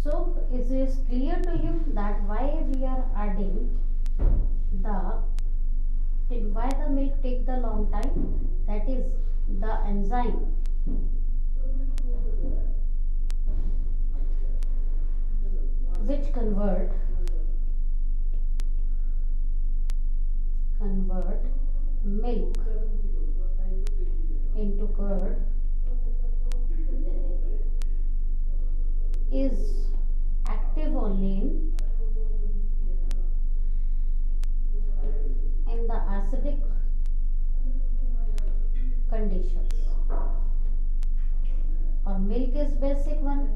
So is it clear to you that why we are adding the why the milk take the long time? That is the enzyme which convert milk into curd is active only in the acidic conditions, or milk is basic one.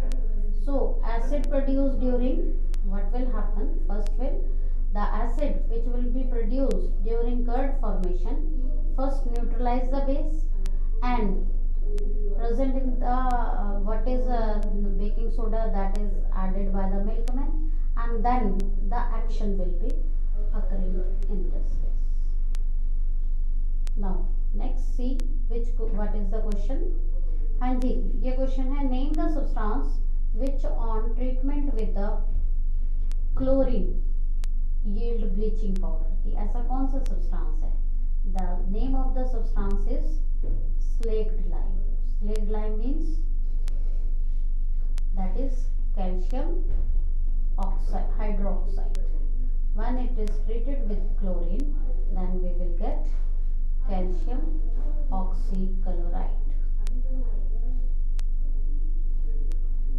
So acid produced during, what will happen? First will the acid which will be produced during curd formation first neutralize the base and present in the what is baking soda that is added by the milkman, and then the action will be occurring in this case. Now next see what is the question. हाँ जी, ये question है, name the substance which on treatment with the chlorine yield bleaching powder. कि ऐसा कौन सा substance है? The name of the substance is slaked lime. Slaked lime means that is calcium oxide, hydroxide. When it is treated with chlorine, then we will get calcium oxychloride.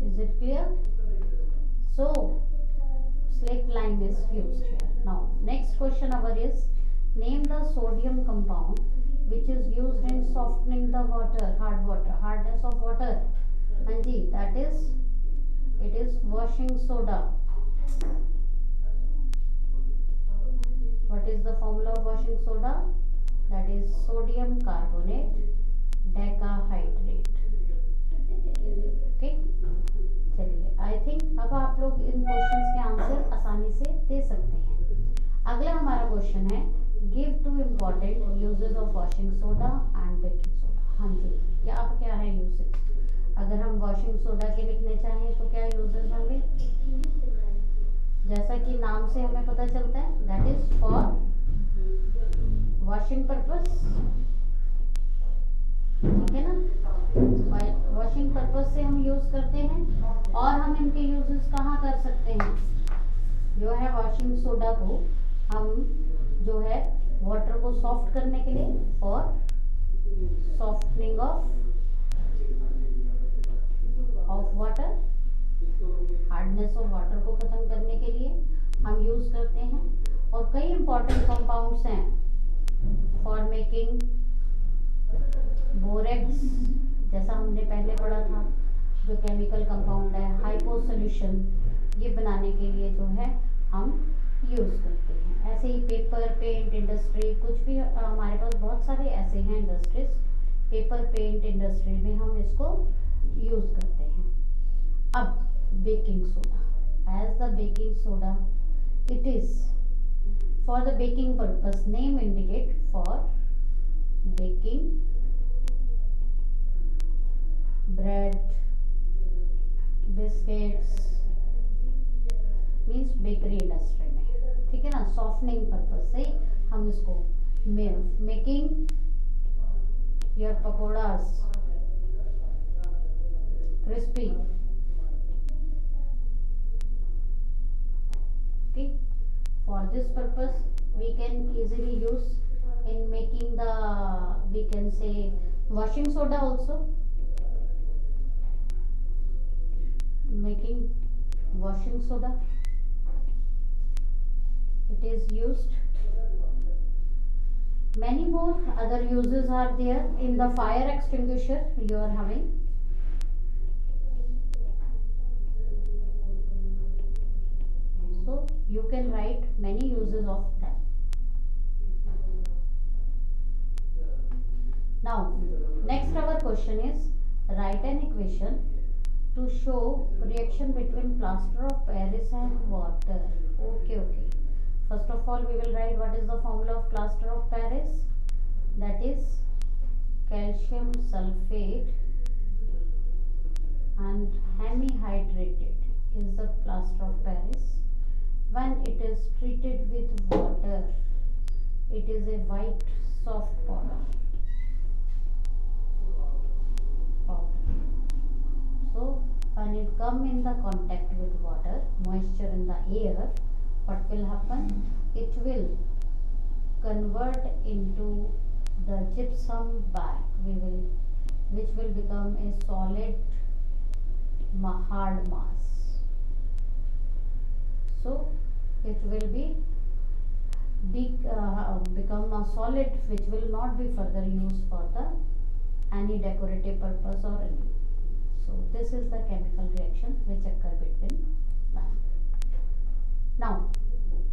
Is it clear? So slaked lime is used here. Now next question our is, name the sodium compound which is used in softening the water, hardness of water. Anji, that is, it is washing soda. What is the formula of washing soda? That is sodium carbonate decahydrate. Okay, चलिए, I think अब आप लोग इन questions के answer आसानी से दे सकते हैं. अगला हमारा क्वेश्चन है, give two important uses of washing soda and baking soda. हाँ जी, क्या है यूजेस? अगर हम वॉशिंग सोडा के लिखने चाहें तो क्या यूजेस होंगे? जैसा कि नाम से हमें पता चलता है, that is for washing purpose. ठीक है ना, वॉशिंग पर्पस से हम यूज करते हैं. और हम इनके यूजेस कहाँ कर सकते हैं? जो है वॉशिंग सोडा को हम जो है वाटर को सॉफ्ट करने के लिए, for softening of water, hardness of water को खत्म करने के लिए हम यूज करते हैं. और कई इंपॉर्टेंट कंपाउंड्स हैं फॉर मेकिंग बोरेक्स, जैसा हमने पहले पढ़ा था, जो केमिकल कंपाउंड है, हाइपो सोल्यूशन, ये बनाने के लिए जो है हम यूज करते हैं. ऐसे ही पेपर पेंट इंडस्ट्री, कुछ भी हमारे पास बहुत सारे ऐसे हैं इंडस्ट्रीज, पेपर पेंट इंडस्ट्री में हम इसको यूज करते हैं. अब baking soda, as the baking soda it is for the baking purpose, name indicate for baking bread, biscuits, means bakery industry में. ठीक है ना, सॉफ्टनिंग पर्पस से हम इसको making your pakodas crispy. Okay, for this purpose we can easily use in making the, we can say, washing soda also. Making washing soda, it is used. Many more other uses are there. In the fire extinguisher you are having, so you can write many uses of them. Now next our question is, write an equation to show reaction between plaster of Paris and water. Okay. First of all we will write what is the formula of plaster of Paris. That is calcium sulfate and hemihydrated is the plaster of Paris. When it is treated with water, it is a white soft powder. So when it come in the contact with water, moisture in the air, what will happen? It will convert into the gypsum bag, which will become a solid hard mass. So it will be become a solid which will not be further used for the any decorative purpose or any. So this is the chemical reaction which occur between them. Now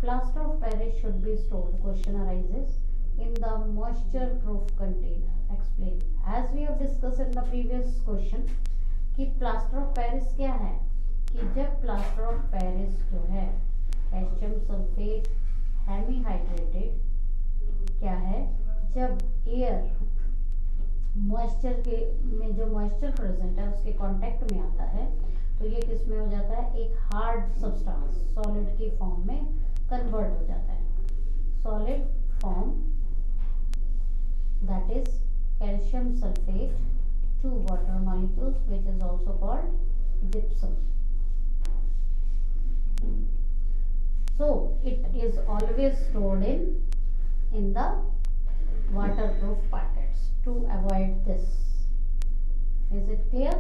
plaster of Paris should be stored. Question arises in the moisture proof container. Explain. As we have discussed in the previous question कि plaster of Paris क्या है, कि जब plaster of Paris जो है calcium sulphate हेमीहाइड्रेटेड क्या है, जब एयर मॉइस्चर के में जो मॉइस्चर प्रेजेंट है उसके कांटेक्ट में आता है तो ये किस में हो जाता है, एक हार्ड सब्सटेंस सॉलिड की फॉर्म में कन्वर्ट हो जाता है. Solid form that is calcium sulphate two water molecules which is also called gypsum. So it is always stored in the waterproof packets to avoid this. Is it clear?